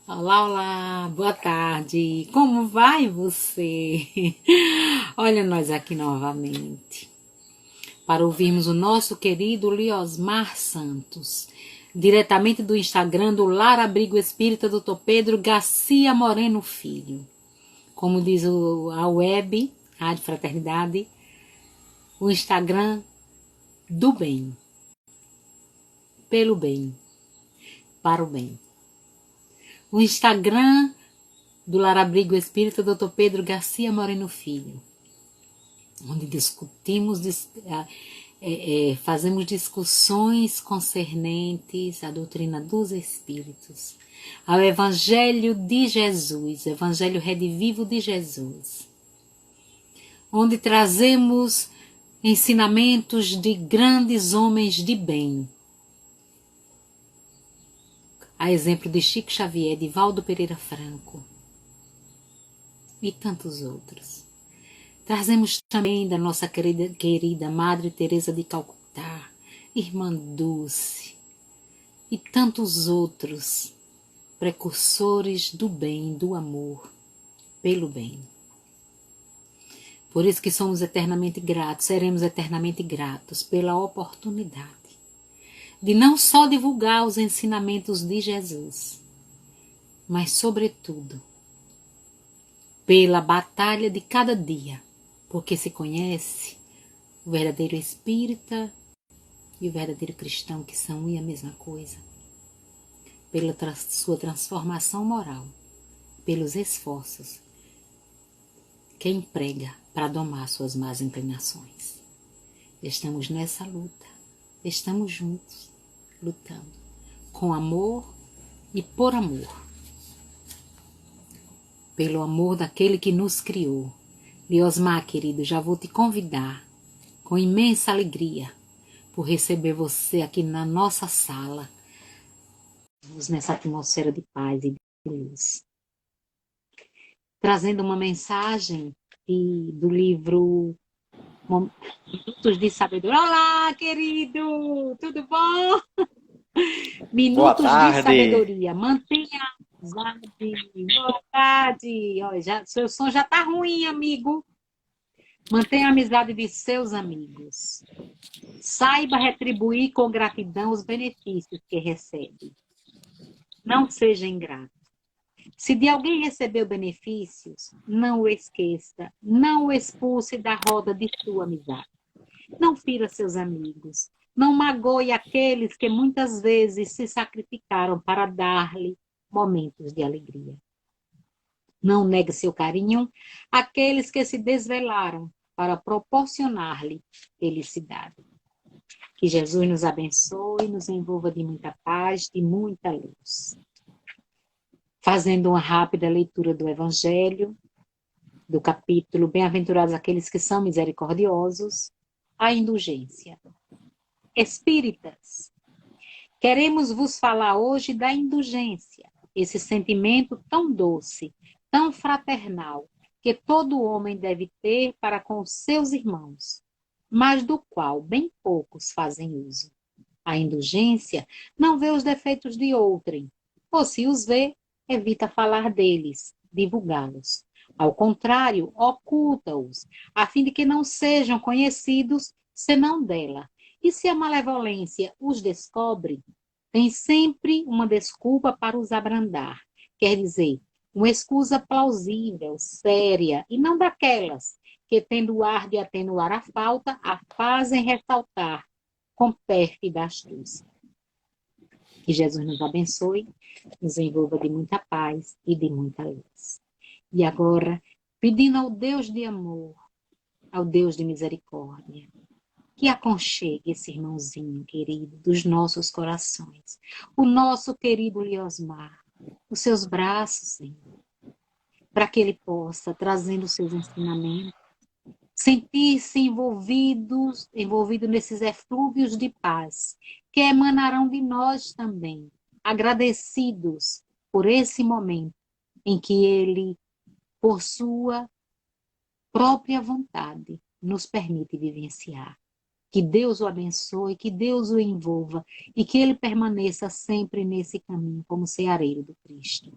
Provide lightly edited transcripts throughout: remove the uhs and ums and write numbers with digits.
Olá, olá, boa tarde. Como vai você? Olha nós aqui novamente para ouvirmos o nosso querido Liosmar Santos, diretamente do Instagram do Lar Abrigo Espírita Dr. Pedro Garcia Moreno Filho. Como diz a web, Rádio Fraternidade, o Instagram do bem, pelo bem, para o bem. O Instagram do Lar Abrigo Espírita Dr. Pedro Garcia Moreno Filho, onde discutimos, fazemos discussões concernentes à doutrina dos Espíritos, ao Evangelho de Jesus, Evangelho redivivo de Jesus, onde trazemos ensinamentos de grandes homens de bem, a exemplo de Chico Xavier, de Valdo Pereira Franco e tantos outros. Trazemos também da nossa querida Madre Teresa de Calcutá, Irmã Dulce e tantos outros precursores do bem, do amor, pelo bem. Por isso que somos eternamente gratos, seremos eternamente gratos pela oportunidade de não só divulgar os ensinamentos de Jesus, mas sobretudo pela batalha de cada dia, porque se conhece o verdadeiro espírita e o verdadeiro cristão, que são uma e a mesma coisa, pela sua transformação moral, pelos esforços que emprega para domar suas más inclinações. Estamos nessa luta, estamos juntos, lutando, com amor e por amor, pelo amor daquele que nos criou. Liosmar, querido, já vou te convidar com imensa alegria por receber você aqui na nossa sala, nessa atmosfera de paz e de luz. Trazendo uma mensagem do livro Minutos de Sabedoria. Olá, querido! Tudo bom? Boa Minutos de tarde. Sabedoria. Mantenha a amizade. Boa tarde. Olha, seu som já tá ruim, amigo. Mantenha a amizade de seus amigos. Saiba retribuir com gratidão os benefícios que recebe. Não seja ingrato. Se de alguém recebeu benefícios, não o esqueça, não o expulse da roda de sua amizade. Não fira seus amigos, não magoe aqueles que muitas vezes se sacrificaram para dar-lhe momentos de alegria. Não negue seu carinho àqueles que se desvelaram para proporcionar-lhe felicidade. Que Jesus nos abençoe e nos envolva de muita paz, de muita luz. Fazendo uma rápida leitura do Evangelho, do capítulo Bem-aventurados aqueles que são misericordiosos, a indulgência. Espíritas, queremos vos falar hoje da indulgência, esse sentimento tão doce, tão fraternal, que todo homem deve ter para com os seus irmãos, mas do qual bem poucos fazem uso. A indulgência não vê os defeitos de outrem, ou se os vê, evita falar deles, divulgá-los. Ao contrário, oculta-os, a fim de que não sejam conhecidos senão dela. E se a malevolência os descobre, tem sempre uma desculpa para os abrandar. Quer dizer, uma escusa plausível, séria, e não daquelas que, tendo o ar de atenuar a falta, a fazem ressaltar com pérfida astúcia. Que Jesus nos abençoe, nos envolva de muita paz e de muita luz. E agora, pedindo ao Deus de amor, ao Deus de misericórdia, que aconchegue esse irmãozinho querido dos nossos corações, o nosso querido Liosmar, os seus braços, Senhor, para que ele possa, trazendo os seus ensinamentos, sentir-se envolvido nesses eflúvios de paz, que emanarão de nós também, agradecidos por esse momento em que ele, por sua própria vontade, nos permite vivenciar. Que Deus o abençoe, que Deus o envolva e que ele permaneça sempre nesse caminho como ceareiro do Cristo.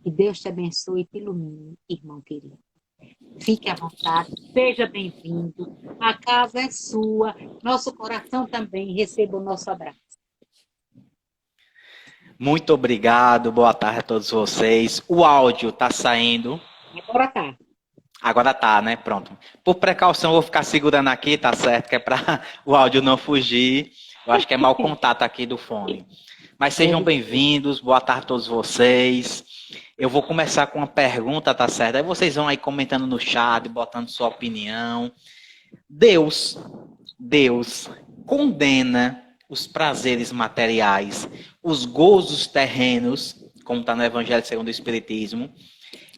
Que Deus te abençoe e te ilumine, irmão querido. Fique à vontade, seja bem-vindo. A casa é sua, nosso coração também. Receba o nosso abraço. Muito obrigado, boa tarde a todos vocês. O áudio está saindo. Agora tá. Agora tá, né? Pronto. Por precaução, eu vou ficar segurando aqui, tá certo? Que é para o áudio não fugir. Eu acho que é mau contato aqui do fone. Mas sejam bem-vindos, boa tarde a todos vocês. Eu vou começar com uma pergunta, tá certo? Aí vocês vão aí comentando no chat, botando sua opinião. Deus condena os prazeres materiais, os gozos terrenos, como está no Evangelho segundo o Espiritismo.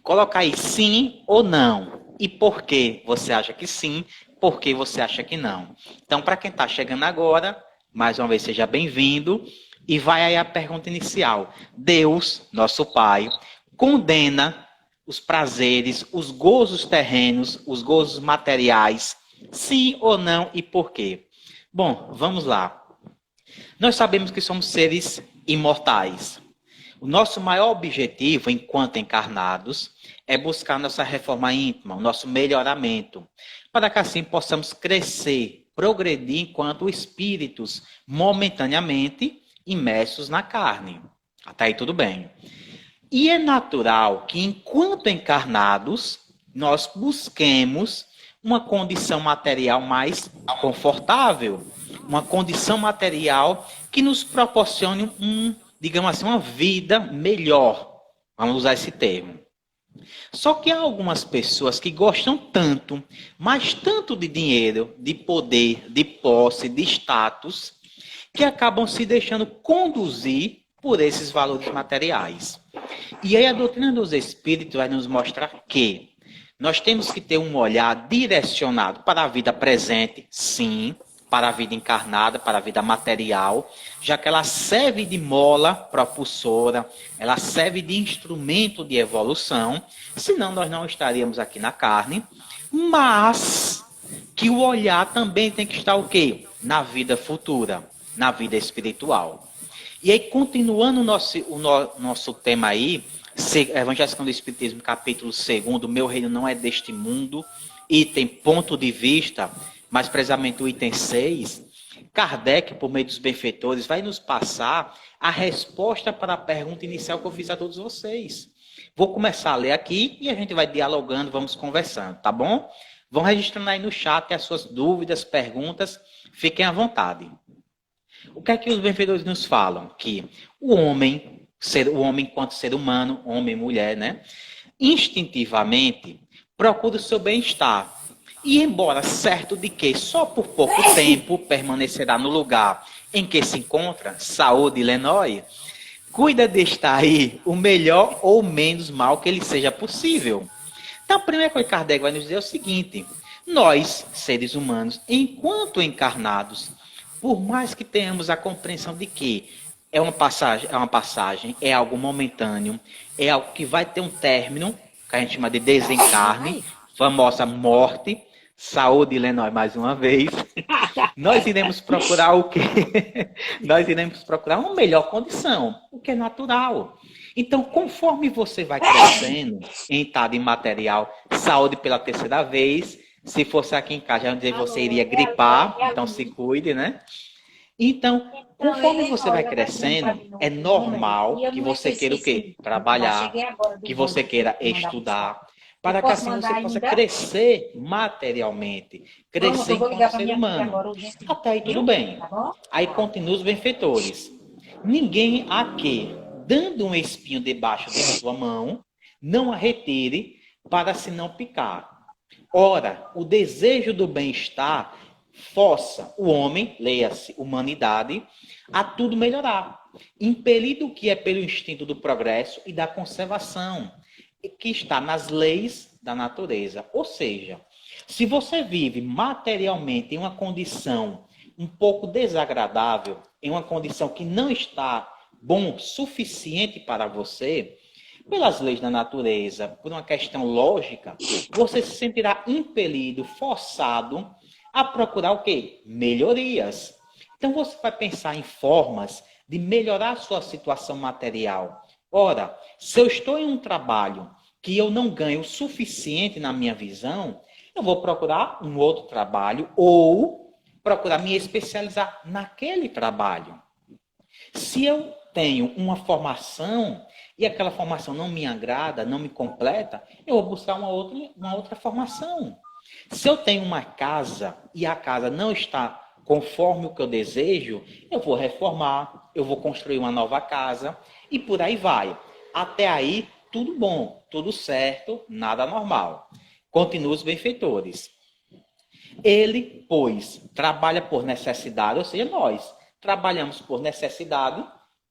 Coloca aí sim ou não. E por que você acha que sim, por que você acha que não. Então, para quem está chegando agora, mais uma vez, seja bem-vindo. E vai aí a pergunta inicial. Deus, nosso Pai, condena os prazeres, os gozos terrenos, os gozos materiais, sim ou não e por quê? Bom, vamos lá. Nós sabemos que somos seres imortais. O nosso maior objetivo, enquanto encarnados, é buscar nossa reforma íntima, o nosso melhoramento, para que assim possamos crescer, progredir enquanto espíritos momentaneamente imersos na carne. Até aí tudo bem. E é natural que, enquanto encarnados, nós busquemos uma condição material mais confortável, uma condição material que nos proporcione digamos assim, uma vida melhor. Vamos usar esse termo. Só que há algumas pessoas que gostam tanto, mas tanto de dinheiro, de poder, de posse, de status, que acabam se deixando conduzir por esses valores materiais. E aí a doutrina dos espíritos vai nos mostrar que nós temos que ter um olhar direcionado para a vida presente, sim, para a vida encarnada, para a vida material, já que ela serve de mola propulsora, ela serve de instrumento de evolução, senão nós não estaríamos aqui na carne, mas que o olhar também tem que estar o quê? Na vida futura, na vida espiritual. E aí, continuando o nosso tema aí, Evangelho segundo o Espiritismo, capítulo 2, Meu reino não é deste mundo, item ponto de vista, mais precisamente o item 6, Kardec, por meio dos benfeitores, vai nos passar a resposta para a pergunta inicial que eu fiz a todos vocês. Vou começar a ler aqui e a gente vai dialogando, vamos conversando, tá bom? Vão registrando aí no chat as suas dúvidas, perguntas, fiquem à vontade. O que é que os benfeitores nos falam? Que o homem enquanto ser humano, homem e mulher, né, instintivamente procura o seu bem-estar. E embora certo de que só por pouco tempo permanecerá no lugar em que se encontra, saúde e Lenói, cuida de estar aí o melhor ou menos mal que lhe seja possível. Então, a primeira coisa que Kardec vai nos dizer é o seguinte: nós, seres humanos, enquanto encarnados, por mais que tenhamos a compreensão de que é uma passagem, é algo momentâneo, é algo que vai ter um término, que a gente chama de desencarne, famosa morte, saúde, Lenói, mais uma vez, nós iremos procurar o quê? Nós iremos procurar uma melhor condição, o que é natural. Então, conforme você vai crescendo em estado imaterial, saúde pela terceira vez, se fosse aqui em casa, já dizer você iria gripar, então se cuide, né? Então, conforme você vai crescendo, é normal que você queira o quê? Trabalhar, que você queira estudar, para que assim você possa crescer materialmente, crescer enquanto ser humano. Até aí tudo bem. Aí continua os benfeitores. Ninguém aqui, dando um espinho debaixo de sua mão, não a retire para se não picar. Ora, o desejo do bem-estar força o homem, leia-se humanidade, a tudo melhorar, impelido que é pelo instinto do progresso e da conservação, que está nas leis da natureza. Ou seja, se você vive materialmente em uma condição um pouco desagradável, em uma condição que não está bom o suficiente para você, pelas leis da natureza, por uma questão lógica, você se sentirá impelido, forçado a procurar o quê? Melhorias. Então você vai pensar em formas de melhorar a sua situação material, Ora, se eu estou em um trabalho que eu não ganho o suficiente na minha visão, eu vou procurar um outro trabalho ou procurar me especializar naquele trabalho. Se eu tenho uma formação e aquela formação não me agrada, não me completa, eu vou buscar uma outra formação. Se eu tenho uma casa e a casa não está conforme o que eu desejo, eu vou reformar, eu vou construir uma nova casa e por aí vai. Até aí, tudo bom, tudo certo, nada normal. Continua os benfeitores. Ele, pois, trabalha por necessidade, ou seja, nós trabalhamos por necessidade,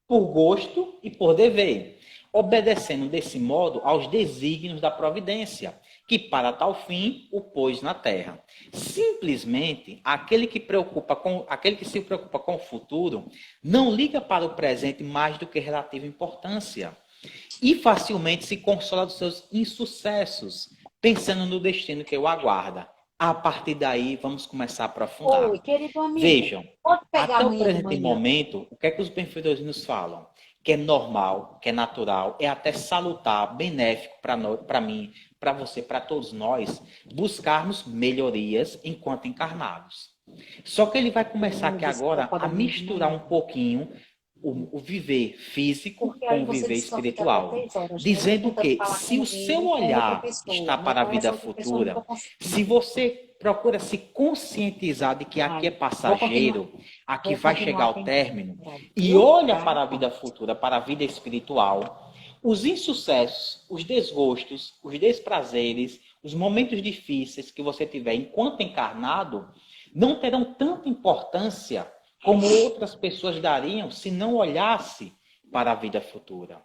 por gosto e por dever, obedecendo desse modo aos desígnios da providência, que para tal fim o pôs na terra. Simplesmente, aquele que se preocupa com o futuro não liga para o presente mais do que relativa importância e facilmente se consola dos seus insucessos, pensando no destino que o aguarda. A partir daí, vamos começar a aprofundar. Oi, querido amigo, Vejam, pode pegar até o amanhã de presente manhã? momento, o que é que os benfeitores nos falam? Que é normal, que é natural, é até salutar, benéfico para mim, para você, para todos nós, buscarmos melhorias enquanto encarnados. Só que ele vai começar aqui agora a misturar um pouquinho o viver físico Porque com aí o você viver disse que vai ficar até espiritual. 3 horas, né? Eu tô Dizendo tentando que falar se com o seu ele, com outra olhar pessoa, está mas para a com vida essa outra pessoa eu não tô futura, se conseguindo. você procura se conscientizar de que aqui é Ai, passageiro, aqui vou vai chegar continuar ao tentando, término, e viu? olha Tá? para a vida futura, para a vida espiritual, os insucessos, os desgostos, os desprazeres, os momentos difíceis que você tiver enquanto encarnado, não terão tanta importância como outras pessoas dariam se não olhasse para a vida futura.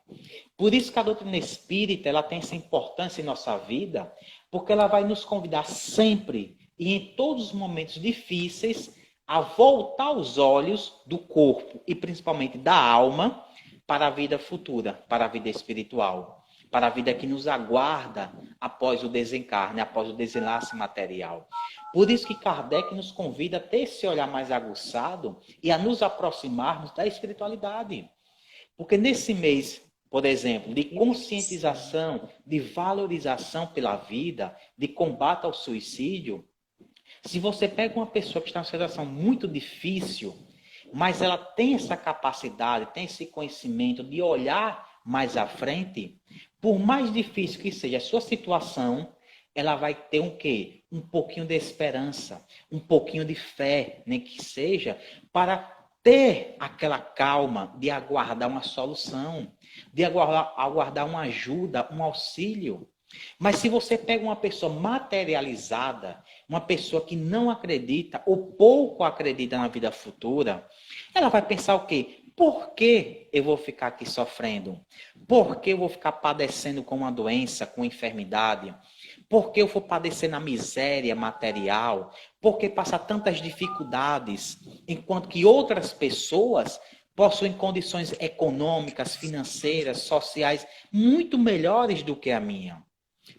Por isso que a doutrina espírita ela tem essa importância em nossa vida, porque ela vai nos convidar sempre e em todos os momentos difíceis a voltar os olhos do corpo e principalmente da alma para a vida futura, para a vida espiritual, para a vida que nos aguarda após o desencarne, após o desenlace material. Por isso que Kardec nos convida a ter esse olhar mais aguçado e a nos aproximarmos da espiritualidade. Porque nesse mês, por exemplo, de conscientização, de valorização pela vida, de combate ao suicídio, se você pega uma pessoa que está numa situação muito difícil, mas ela tem essa capacidade, tem esse conhecimento de olhar mais à frente, por mais difícil que seja a sua situação, ela vai ter um quê? Um pouquinho de esperança, um pouquinho de fé, nem que seja, para ter aquela calma de aguardar uma solução, de aguardar uma ajuda, um auxílio. Mas se você pega uma pessoa materializada, uma pessoa que não acredita ou pouco acredita na vida futura, ela vai pensar o quê? Por que eu vou ficar aqui sofrendo? Por que eu vou ficar padecendo com uma doença, com enfermidade? Por que eu vou padecer na miséria material? Por que passar tantas dificuldades, enquanto que outras pessoas possuem condições econômicas, financeiras, sociais muito melhores do que a minha?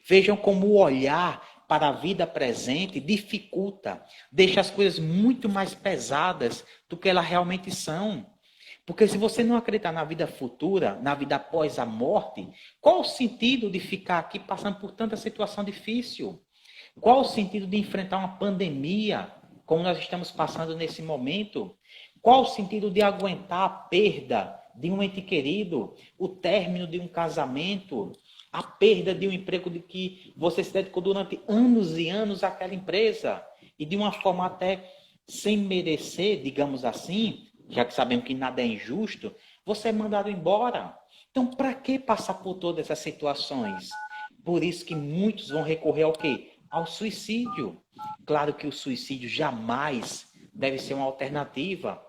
Vejam como o olhar para a vida presente dificulta, deixa as coisas muito mais pesadas do que elas realmente são. Porque se você não acreditar na vida futura, na vida após a morte, qual o sentido de ficar aqui passando por tanta situação difícil? Qual o sentido de enfrentar uma pandemia, como nós estamos passando nesse momento? Qual o sentido de aguentar a perda de um ente querido, o término de um casamento, a perda de um emprego de que você se dedicou durante anos e anos àquela empresa e de uma forma até sem merecer, digamos assim, já que sabemos que nada é injusto, você é mandado embora. Então, para que passar por todas essas situações? Por isso que muitos vão recorrer ao quê? Ao suicídio. Claro que o suicídio jamais deve ser uma alternativa.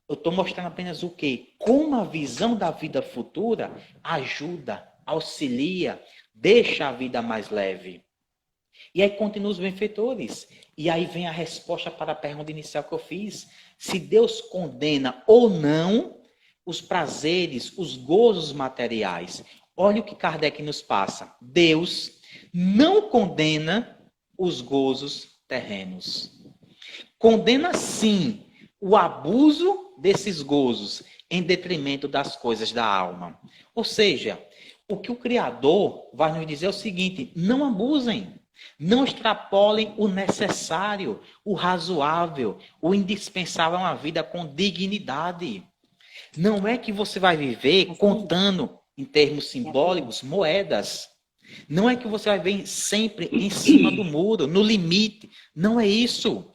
Eu estou mostrando apenas o quê? Como a visão da vida futura ajuda, auxilia, deixa a vida mais leve. E aí continua os benfeitores. E aí vem a resposta para a pergunta inicial que eu fiz. Se Deus condena ou não os prazeres, os gozos materiais. Olha o que Kardec nos passa. Deus não condena os gozos terrenos. Condena sim o abuso desses gozos em detrimento das coisas da alma. Ou seja, o que o Criador vai nos dizer é o seguinte: não abusem, não extrapolem o necessário, o razoável, o indispensável a uma vida com dignidade. Não é que você vai viver contando, em termos simbólicos, moedas. Não é que você vai viver sempre em cima do muro, no limite. Não é isso.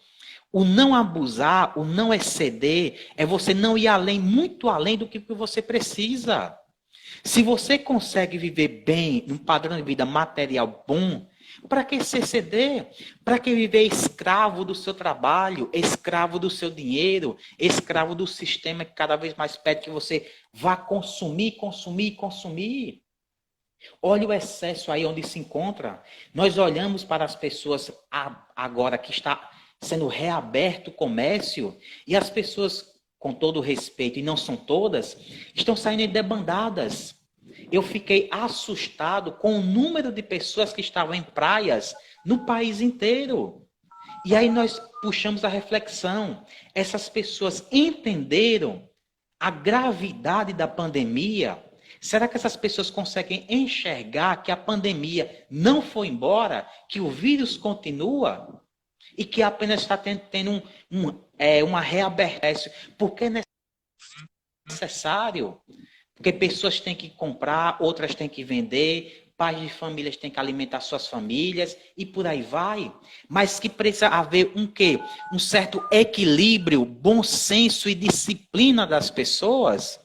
O não abusar, o não exceder, é você não ir além, muito além do que você precisa. Se você consegue viver bem, num padrão de vida material bom, para que se exceder? Para que viver escravo do seu trabalho, escravo do seu dinheiro, escravo do sistema que cada vez mais pede que você vá consumir, consumir, consumir? Olha o excesso aí onde se encontra. Nós olhamos para as pessoas agora que está sendo reaberto o comércio e as pessoas, com todo respeito, e não são todas, estão saindo debandadas. Eu fiquei assustado com o número de pessoas que estavam em praias no país inteiro. E aí nós puxamos a reflexão. Essas pessoas entenderam a gravidade da pandemia? Será que essas pessoas conseguem enxergar que a pandemia não foi embora, que o vírus continua e que apenas está tendo uma reabertura? Porque é necessário. Porque pessoas têm que comprar, outras têm que vender, pais de famílias têm que alimentar suas famílias e por aí vai. Mas que precisa haver um quê? Um certo equilíbrio, bom senso e disciplina das pessoas.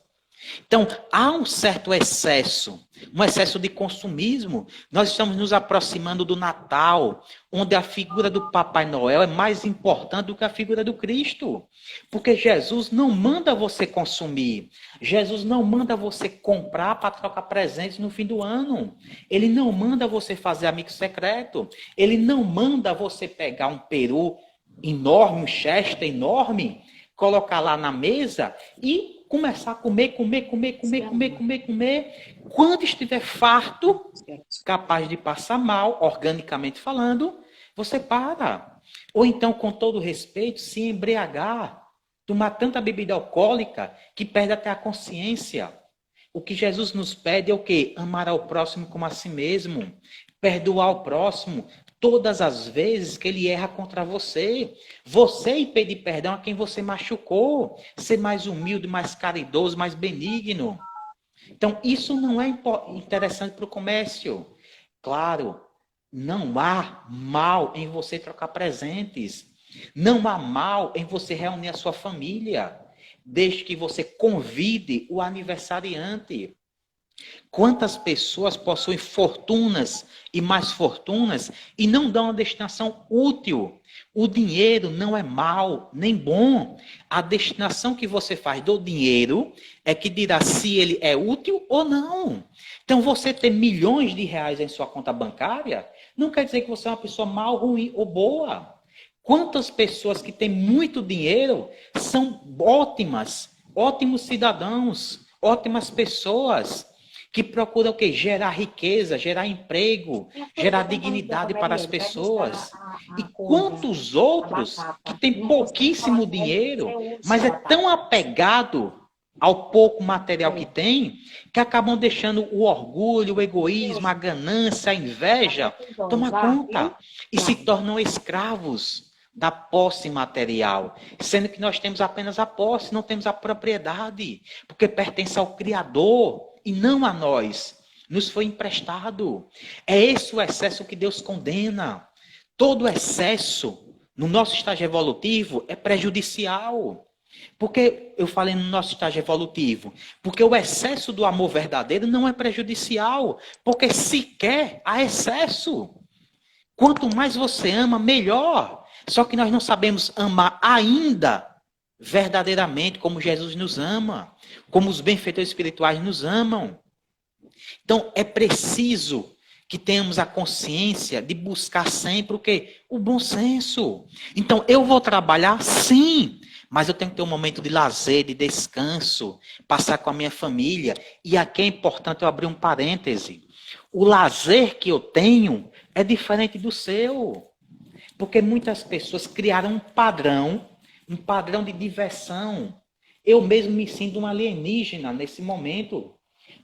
Então, há um certo excesso, um excesso de consumismo. Nós estamos nos aproximando do Natal, onde a figura do Papai Noel é mais importante do que a figura do Cristo. Porque Jesus não manda você consumir. Jesus não manda você comprar para trocar presentes no fim do ano. Ele não manda você fazer amigo secreto. Ele não manda você pegar um peru enorme, um chester enorme, colocar lá na mesa e começar a comer. Quando estiver farto, capaz de passar mal, organicamente falando, você para. Ou então, com todo respeito, se embriagar, tomar tanta bebida alcoólica que perde até a consciência. O que Jesus nos pede é o quê? Amar ao próximo como a si mesmo. Perdoar o próximo todas as vezes que ele erra contra você. Você ir pedir perdão a quem você machucou. Ser mais humilde, mais caridoso, mais benigno. Então, isso não é interessante para o comércio. Claro, não há mal em você trocar presentes. Não há mal em você reunir a sua família. Desde que você convide o aniversariante. Quantas pessoas possuem fortunas e mais fortunas e não dão uma destinação útil? O dinheiro não é mal nem bom. A destinação que você faz do dinheiro é que dirá se ele é útil ou não. Então, você ter milhões de reais em sua conta bancária não quer dizer que você é uma pessoa mal, ruim ou boa. Quantas pessoas que têm muito dinheiro são ótimos cidadãos, ótimas pessoas, que procuram o quê? Gerar riqueza, gerar emprego, gerar dignidade para as pessoas. E quantos outros que têm pouquíssimo dinheiro, mas é tão apegado ao pouco material que tem, que acabam deixando o orgulho, o egoísmo, a ganância, a inveja tomar conta e se tornam escravos da posse material, sendo que nós temos apenas a posse, não temos a propriedade, porque pertence ao Criador e não a nós. Nos foi emprestado. É esse o excesso que Deus condena. Todo excesso no nosso estágio evolutivo é prejudicial. Por que eu falei no nosso estágio evolutivo? Porque o excesso do amor verdadeiro não é prejudicial, porque sequer há excesso. Quanto mais você ama, melhor. Só que nós não sabemos amar ainda verdadeiramente como Jesus nos ama, como os benfeitores espirituais nos amam. Então, é preciso que tenhamos a consciência de buscar sempre o quê? O bom senso. Então, eu vou trabalhar, sim, mas eu tenho que ter um momento de lazer, de descanso, passar com a minha família. E aqui é importante eu abrir um parêntese. O lazer que eu tenho é diferente do seu. Porque muitas pessoas criaram um padrão de diversão, Eu mesmo me sinto um alienígena nesse momento.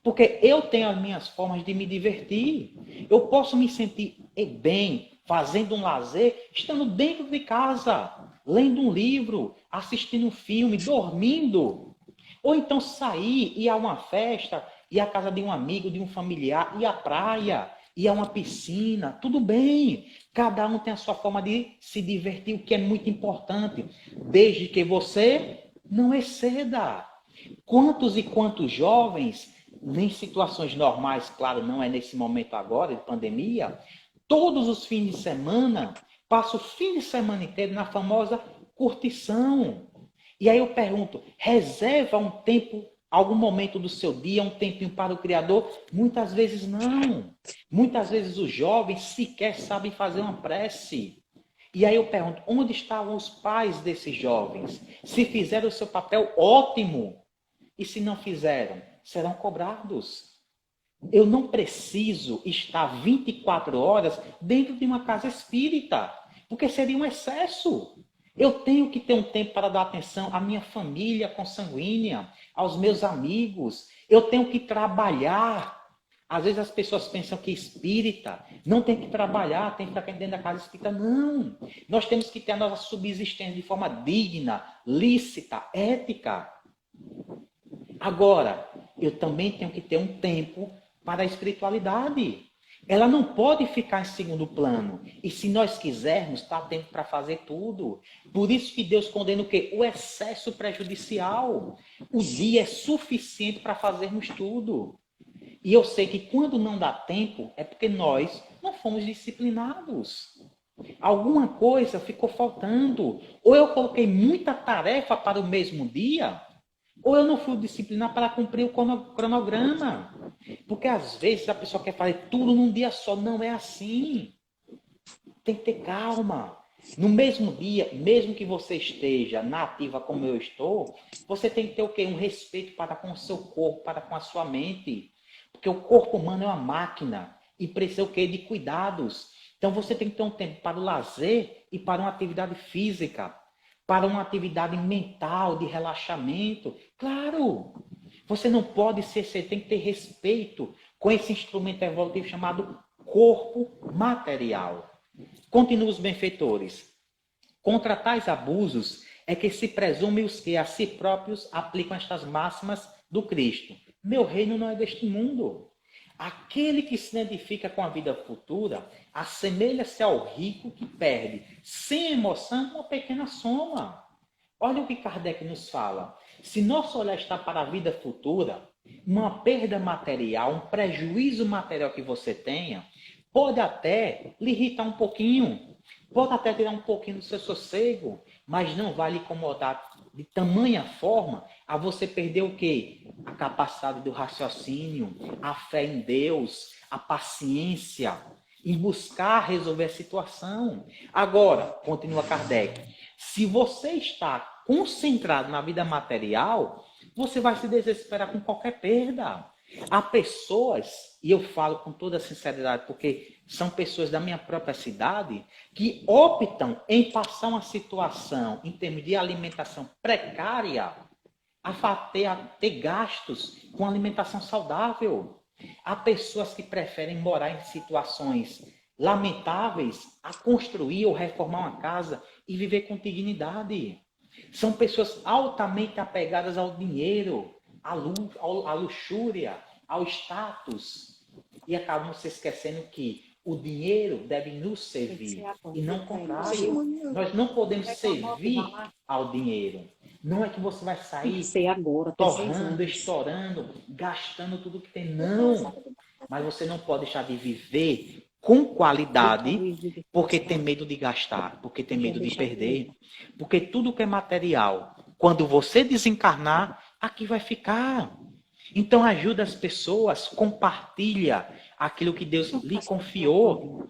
Porque eu tenho as minhas formas de me divertir. Eu posso me sentir bem, fazendo um lazer, estando dentro de casa, lendo um livro, assistindo um filme, dormindo. Ou então sair, ir a uma festa, ir à casa de um amigo, de um familiar, ir à praia, ir a uma piscina. Tudo bem. Cada um tem a sua forma de se divertir, o que é muito importante. Desde que você não exceda. Quantos e quantos jovens, em situações normais, claro, não é nesse momento agora de pandemia, todos os fins de semana, passam o fim de semana inteiro na famosa curtição. E aí eu pergunto, reserva um tempo, algum momento do seu dia, um tempinho para o Criador? Muitas vezes não. Muitas vezes os jovens sequer sabem fazer uma prece. E aí eu pergunto, onde estavam os pais desses jovens? Se fizeram o seu papel, ótimo. E se não fizeram, serão cobrados. Eu não preciso estar 24 horas dentro de uma casa espírita, porque seria um excesso. Eu tenho que ter um tempo para dar atenção à minha família consanguínea, aos meus amigos. Eu tenho que trabalhar. Às vezes as pessoas pensam que espírita não tem que trabalhar, tem que ficar dentro da casa espírita. Não. Nós temos que ter a nossa subsistência de forma digna, lícita, ética. Agora, eu também tenho que ter um tempo para a espiritualidade. Ela não pode ficar em segundo plano. E se nós quisermos, está tempo para fazer tudo. Por isso que Deus condena o quê? O excesso prejudicial. O dia é suficiente para fazermos tudo. E eu sei que quando não dá tempo, é porque nós não fomos disciplinados. Alguma coisa ficou faltando. Ou eu coloquei muita tarefa para o mesmo dia, ou eu não fui disciplinado para cumprir o cronograma. Porque às vezes a pessoa quer fazer tudo num dia só. Não é assim. Tem que ter calma. No mesmo dia, mesmo que você esteja na ativa como eu estou, você tem que ter o quê? Um respeito para com o seu corpo, para com a sua mente. Porque o corpo humano é uma máquina e precisa o quê? De cuidados. Então você tem que ter um tempo para o lazer e para uma atividade física, para uma atividade mental, de relaxamento. Claro, você não pode ser, você tem que ter respeito com esse instrumento evolutivo chamado corpo material. Continua os benfeitores. Contra tais abusos é que se presume os que a si próprios aplicam estas máximas do Cristo. Meu reino não é deste mundo. Aquele que se identifica com a vida futura assemelha-se ao rico que perde, sem emoção, uma pequena soma. Olha o que Kardec nos fala. Se nosso olhar está para a vida futura, uma perda material, um prejuízo material que você tenha, pode até lhe irritar um pouquinho, pode até tirar um pouquinho do seu sossego, mas não vai lhe incomodar de tamanha forma a você perder o quê? A capacidade do raciocínio, a fé em Deus, a paciência, em buscar resolver a situação. Agora, continua Kardec, se você está concentrado na vida material, você vai se desesperar com qualquer perda. Há pessoas, e eu falo com toda sinceridade, porque são pessoas da minha própria cidade, que optam em passar uma situação em termos de alimentação precária a ter gastos com alimentação saudável. Há pessoas que preferem morar em situações lamentáveis a construir ou reformar uma casa e viver com dignidade. São pessoas altamente apegadas ao dinheiro, à luxúria, ao status. E acabam se esquecendo que o dinheiro deve nos servir e não o contrário. Nós não podemos servir ao dinheiro. Não é que você vai sair torrando, estourando, gastando tudo que tem. Não. Mas você não pode deixar de viver com qualidade porque tem medo de gastar, porque tem medo de perder. Porque tudo que é material, quando você desencarnar, aqui vai ficar. Então ajuda as pessoas, compartilha aquilo que Deus lhe confiou.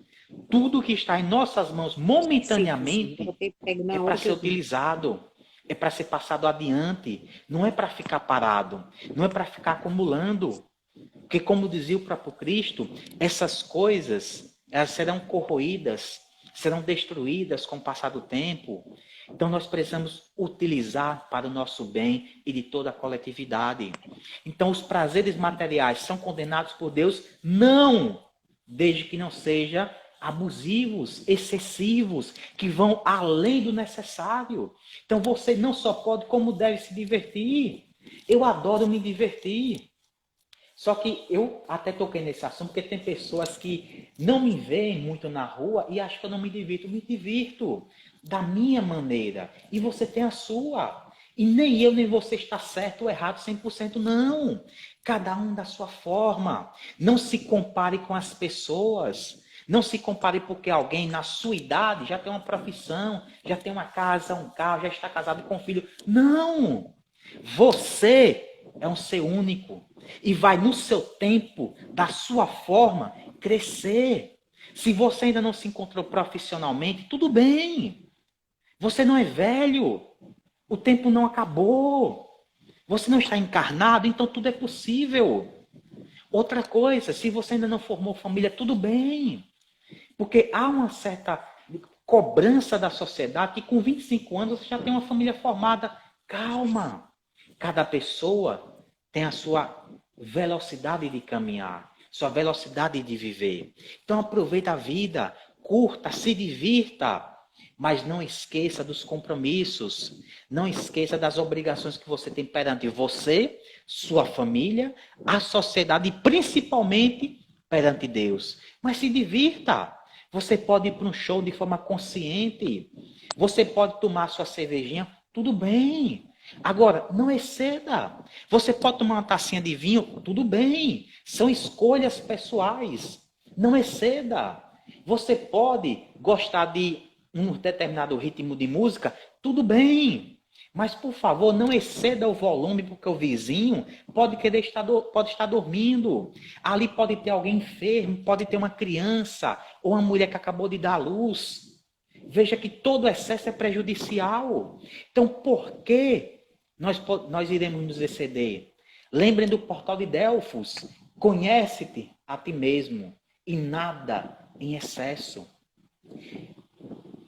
Tudo que está em nossas mãos momentaneamente é para ser utilizado, é para ser passado adiante, não é para ficar parado, não é para ficar acumulando. Porque como dizia o próprio Cristo, essas coisas elas serão corroídas, serão destruídas com o passar do tempo. Então nós precisamos utilizar para o nosso bem e de toda a coletividade. Então os prazeres materiais são condenados por Deus? Não! Desde que não sejam abusivos, excessivos, que vão além do necessário. Então você não só pode, como deve se divertir. Eu adoro me divertir. Só que eu até toquei nesse assunto, porque tem pessoas que não me veem muito na rua e acham que eu não me divirto. Eu me divirto da minha maneira. E você tem a sua. E nem eu, nem você está certo ou errado 100%, não. Cada um da sua forma. Não se compare com as pessoas. Não se compare porque alguém na sua idade já tem uma profissão, já tem uma casa, um carro, já está casado com um filho. Não! Você é um ser único e vai no seu tempo, da sua forma, crescer. Se você ainda não se encontrou profissionalmente, tudo bem. Você não é velho. O tempo não acabou. Você não está encarnado, então tudo é possível. Outra coisa, se você ainda não formou família, tudo bem. Porque há uma certa cobrança da sociedade que com 25 anos você já tem uma família formada. Calma. Cada pessoa tem a sua velocidade de caminhar, sua velocidade de viver. Então aproveita a vida, curta, se divirta, mas não esqueça dos compromissos, não esqueça das obrigações que você tem perante você, sua família, a sociedade e principalmente perante Deus. Mas se divirta. Você pode ir para um show de forma consciente. Você pode tomar sua cervejinha, tudo bem. Agora, não exceda. Você pode tomar uma tacinha de vinho, tudo bem. São escolhas pessoais. Não exceda. Você pode gostar de um determinado ritmo de música, tudo bem. Mas, por favor, não exceda o volume, porque o vizinho pode estar dormindo. Ali pode ter alguém enfermo, pode ter uma criança ou uma mulher que acabou de dar à luz. Veja que todo excesso é prejudicial. Então, por que nós iremos nos exceder? Lembrem do portal de Delfos. Conhece-te a ti mesmo e nada em excesso.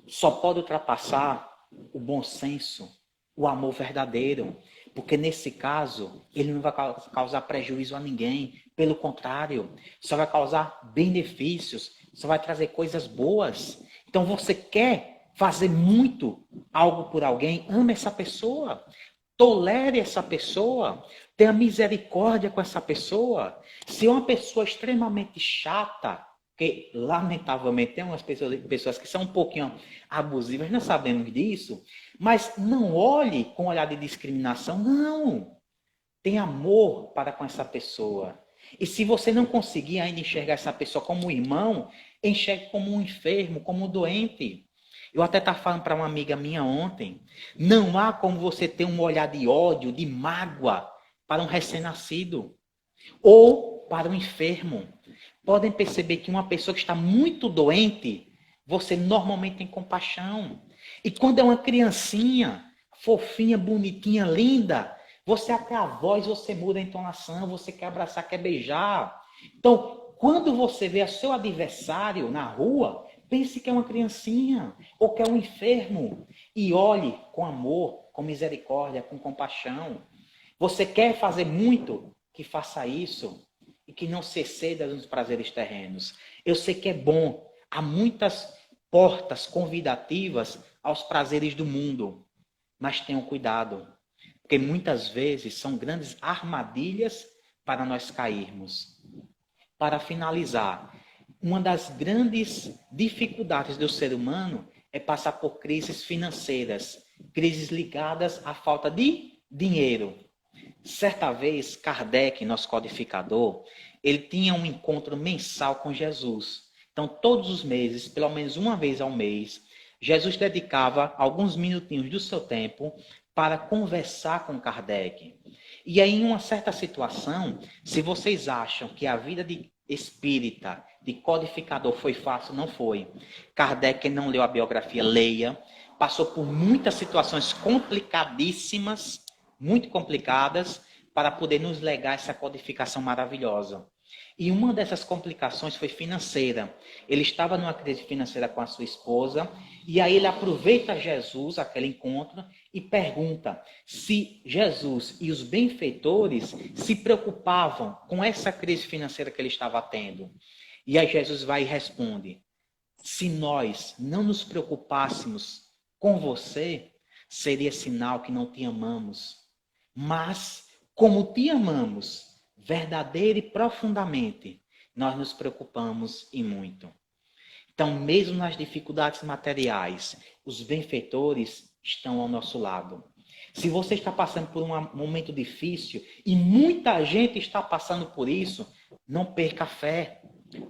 Só pode ultrapassar o bom senso, o amor verdadeiro. Porque nesse caso, ele não vai causar prejuízo a ninguém. Pelo contrário, só vai causar benefícios, só vai trazer coisas boas. Então você quer fazer muito algo por alguém, ame essa pessoa, tolere essa pessoa, tenha misericórdia com essa pessoa. Se é uma pessoa extremamente chata, que lamentavelmente tem umas pessoas que são um pouquinho abusivas, nós sabemos disso, mas não olhe com olhar de discriminação, não. Tem amor para com essa pessoa. E se você não conseguir ainda enxergar essa pessoa como um irmão, enxergue como um enfermo, como um doente. Eu até estava falando para uma amiga minha ontem, não há como você ter um olhar de ódio, de mágoa para um recém-nascido ou para um enfermo. Podem perceber que uma pessoa que está muito doente, você normalmente tem compaixão. E quando é uma criancinha, fofinha, bonitinha, linda, você até a voz, você muda a entonação, você quer abraçar, quer beijar. Então, quando você vê o seu adversário na rua, pense que é uma criancinha ou que é um enfermo e olhe com amor, com misericórdia, com compaixão. Você quer fazer muito? Que faça isso e que não se exceda nos prazeres terrenos. Eu sei que é bom. Há muitas portas convidativas aos prazeres do mundo, mas tenham cuidado, porque muitas vezes são grandes armadilhas para nós cairmos. Para finalizar, uma das grandes dificuldades do ser humano é passar por crises financeiras, crises ligadas à falta de dinheiro. Certa vez, Kardec, nosso codificador, ele tinha um encontro mensal com Jesus. Então, todos os meses, pelo menos uma vez ao mês, Jesus dedicava alguns minutinhos do seu tempo para conversar com Kardec. E aí, em uma certa situação, se vocês acham que a vida de espírita, de codificador foi fácil, não foi. Kardec não leu a biografia, leia. Passou por muitas situações complicadíssimas, muito complicadas, para poder nos legar essa codificação maravilhosa. E uma dessas complicações foi financeira. Ele estava numa crise financeira com a sua esposa, e aí ele aproveita Jesus, aquele encontro, e pergunta se Jesus e os benfeitores se preocupavam com essa crise financeira que ele estava tendo. E aí Jesus vai e responde: se nós não nos preocupássemos com você, seria sinal que não te amamos. Mas, como te amamos, verdadeira e profundamente, nós nos preocupamos e muito. Então, mesmo nas dificuldades materiais, os benfeitores estão ao nosso lado. Se você está passando por um momento difícil, e muita gente está passando por isso, não perca a fé.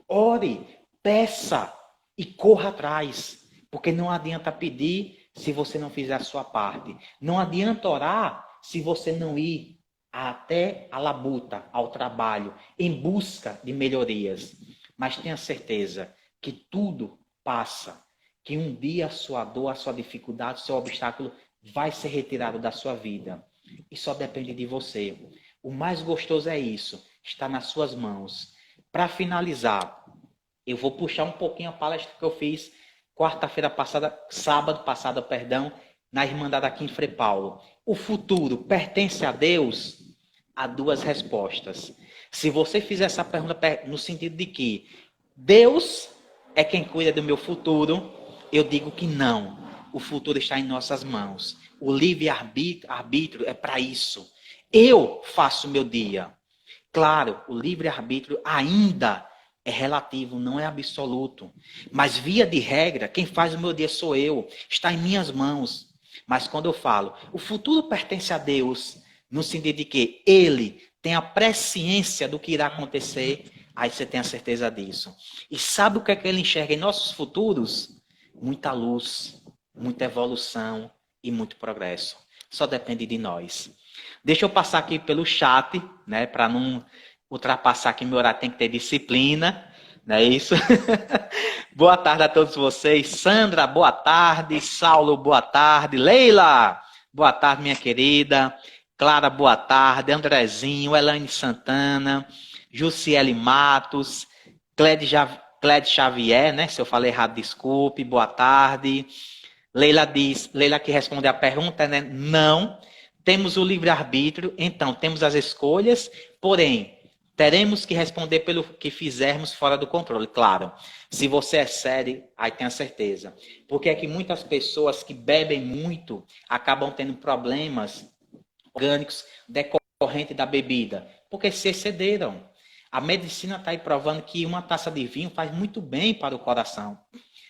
Ore, peça e corra atrás, porque não adianta pedir se você não fizer a sua parte. Não adianta orar se você não ir até a labuta, ao trabalho, em busca de melhorias. Mas tenha certeza que tudo passa, que um dia a sua dor, a sua dificuldade, o seu obstáculo vai ser retirado da sua vida. E só depende de você. O mais gostoso é isso, está nas suas mãos. Para finalizar, eu vou puxar um pouquinho a palestra que eu fiz sábado passado, na Irmandade aqui em Frei Paulo. O futuro pertence a Deus? Há duas respostas. Se você fizer essa pergunta no sentido de que Deus é quem cuida do meu futuro, eu digo que não. O futuro está em nossas mãos. O livre-arbítrio é para isso. Eu faço o meu dia. Claro, o livre-arbítrio ainda é relativo, não é absoluto. Mas, via de regra, quem faz o meu dia sou eu. Está em minhas mãos. Mas quando eu falo, o futuro pertence a Deus, no sentido de que Ele tem a presciência do que irá acontecer, aí você tem a certeza disso. E sabe o que é que Ele enxerga em nossos futuros? Muita luz, muita evolução e muito progresso. Só depende de nós. Deixa eu passar aqui pelo chat, né, para não ultrapassar aqui meu horário, tem que ter disciplina, não é isso? Boa tarde a todos vocês. Sandra, boa tarde. Saulo, boa tarde. Leila, boa tarde, minha querida. Clara, boa tarde. Andrezinho, Elaine Santana, Jussiele Matos, Cléde Xavier, né? Se eu falei errado, desculpe. Boa tarde. Leila que responde a pergunta, né? Não. Temos o livre-arbítrio, então temos as escolhas, porém, teremos que responder pelo que fizermos fora do controle. Claro, se você é sério, aí tenha certeza. Porque é que muitas pessoas que bebem muito acabam tendo problemas orgânicos decorrentes da bebida, porque se excederam. A medicina está aí provando que uma taça de vinho faz muito bem para o coração.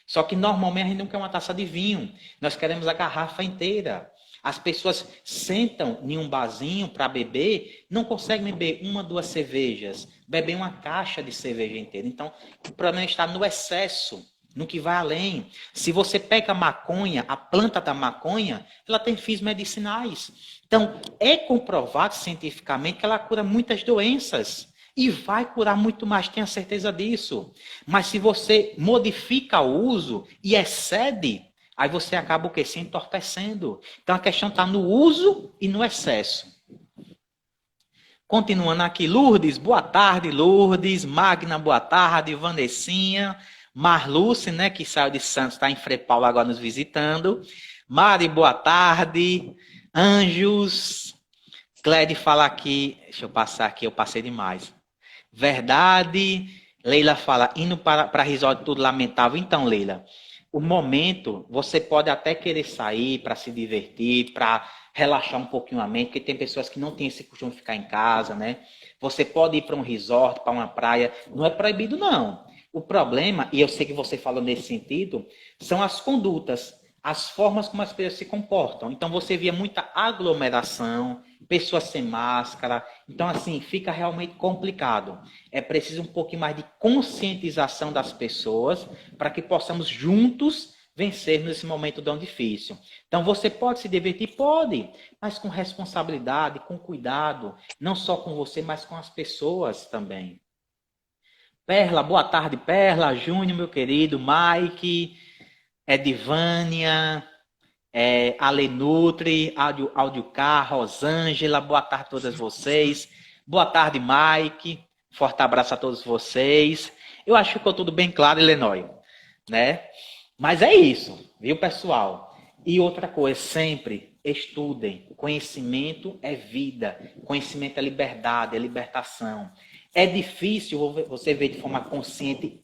Só que normalmente a gente não quer uma taça de vinho, nós queremos a garrafa inteira. As pessoas sentam em um barzinho para beber, não conseguem beber uma, duas cervejas, bebem uma caixa de cerveja inteira. Então, o problema está no excesso, no que vai além. Se você pega a maconha, a planta da maconha, ela tem fins medicinais. Então, é comprovado cientificamente que ela cura muitas doenças. E vai curar muito mais, tenha certeza disso. Mas se você modifica o uso e excede, aí você acaba o quê? Se entorpecendo. Então a questão está no uso e no excesso. Continuando aqui, Lourdes, boa tarde, Lourdes. Magna, boa tarde. Vanessinha. Marluce, né, que saiu de Santos, está em Frei Paulo agora nos visitando. Mari, boa tarde. Anjos. Cléide fala aqui, deixa eu passar aqui, eu passei demais. Verdade. Leila fala, indo para resort tudo lamentável. Então, Leila, o momento, você pode até querer sair para se divertir, para relaxar um pouquinho a mente, porque tem pessoas que não têm esse costume de ficar em casa, né? Você pode ir para um resort, para uma praia, não é proibido, não. O problema, e eu sei que você falou nesse sentido, são as condutas, as formas como as pessoas se comportam. Então, você via muita aglomeração, pessoas sem máscara. Então, assim, fica realmente complicado. É preciso um pouquinho mais de conscientização das pessoas para que possamos juntos vencer nesse momento tão difícil. Então, você pode se divertir? Pode, mas com responsabilidade, com cuidado, não só com você, mas com as pessoas também. Perla, boa tarde, Perla. Júnior, meu querido. Mike, Edivânia, Alenutri, Audiocar, Rosângela, boa tarde a todas vocês. Boa tarde, Mike. Forte abraço a todos vocês. Eu acho que ficou tudo bem claro, Elenói, né? Mas é isso, viu, pessoal? E outra coisa, sempre estudem. Conhecimento é vida. Conhecimento é liberdade, é libertação. É difícil você ver de forma consciente?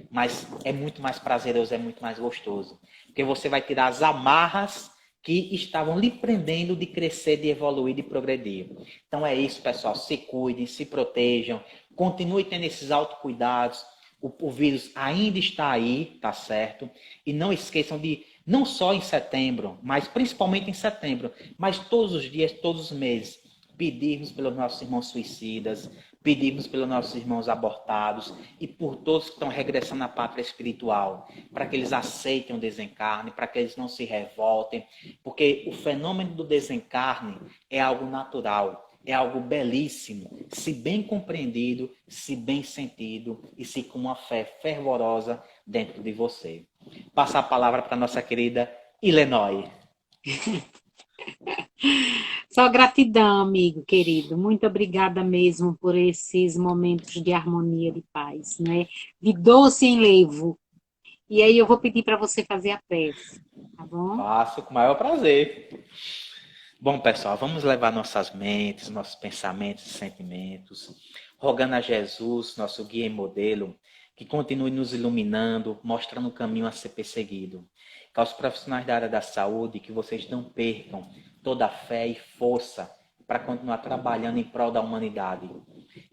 Mas é muito mais prazeroso, é muito mais gostoso. Porque você vai tirar as amarras que estavam lhe prendendo de crescer, de evoluir, de progredir. Então é isso, pessoal. Se cuidem, se protejam, continue tendo esses autocuidados. O vírus ainda está aí, tá certo? E não esqueçam de, não só em setembro, mas principalmente em setembro, mas todos os dias, todos os meses, pedirmos pelos nossos irmãos suicidas, pedirmos pelos nossos irmãos abortados e por todos que estão regressando à pátria espiritual, para que eles aceitem o desencarne, para que eles não se revoltem, porque o fenômeno do desencarne é algo natural. É algo belíssimo, se bem compreendido, se bem sentido e se com uma fé fervorosa dentro de você. Passar a palavra para a nossa querida Ilenói. Só gratidão, amigo querido. Muito obrigada mesmo por esses momentos de harmonia, de paz, né? De doce enlevo. E aí eu vou pedir para você fazer a prece, tá bom? Faço com o maior prazer. Bom, pessoal, vamos levar nossas mentes, nossos pensamentos e sentimentos, rogando a Jesus, nosso guia e modelo, que continue nos iluminando, mostrando o caminho a ser perseguido. Que aos profissionais da área da saúde, que vocês não percam toda a fé e força para continuar trabalhando em prol da humanidade.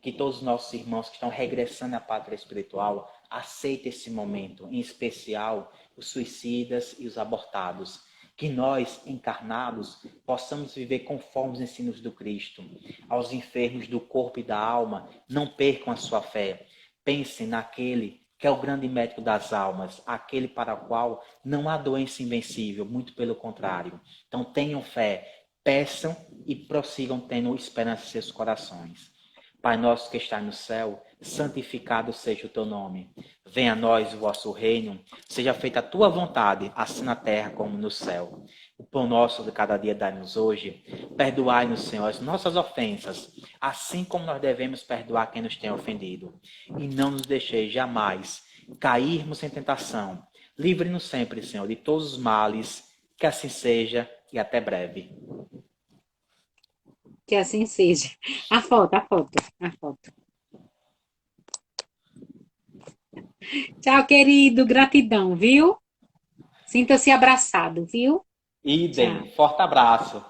Que todos os nossos irmãos que estão regressando à pátria espiritual aceitem esse momento, em especial os suicidas e os abortados. Que nós, encarnados, possamos viver conforme os ensinos do Cristo. Aos enfermos do corpo e da alma, não percam a sua fé. Pensem naquele que é o grande médico das almas, aquele para o qual não há doença invencível, muito pelo contrário. Então tenham fé, peçam e prossigam tendo esperança em seus corações. Pai nosso que está no céu, santificado seja o teu nome. Venha a nós o vosso reino, seja feita a tua vontade, assim na terra como no céu. O pão nosso de cada dia dai-nos hoje. Perdoai-nos, Senhor, as nossas ofensas, assim como nós devemos perdoar quem nos tem ofendido. E não nos deixeis jamais cairmos em tentação. Livre-nos sempre, Senhor, de todos os males. Que assim seja e até breve. Que assim seja. A foto, a foto, a foto. Tchau, querido. Gratidão, viu? Sinta-se abraçado, viu? Idem, Tchau. forte abraço.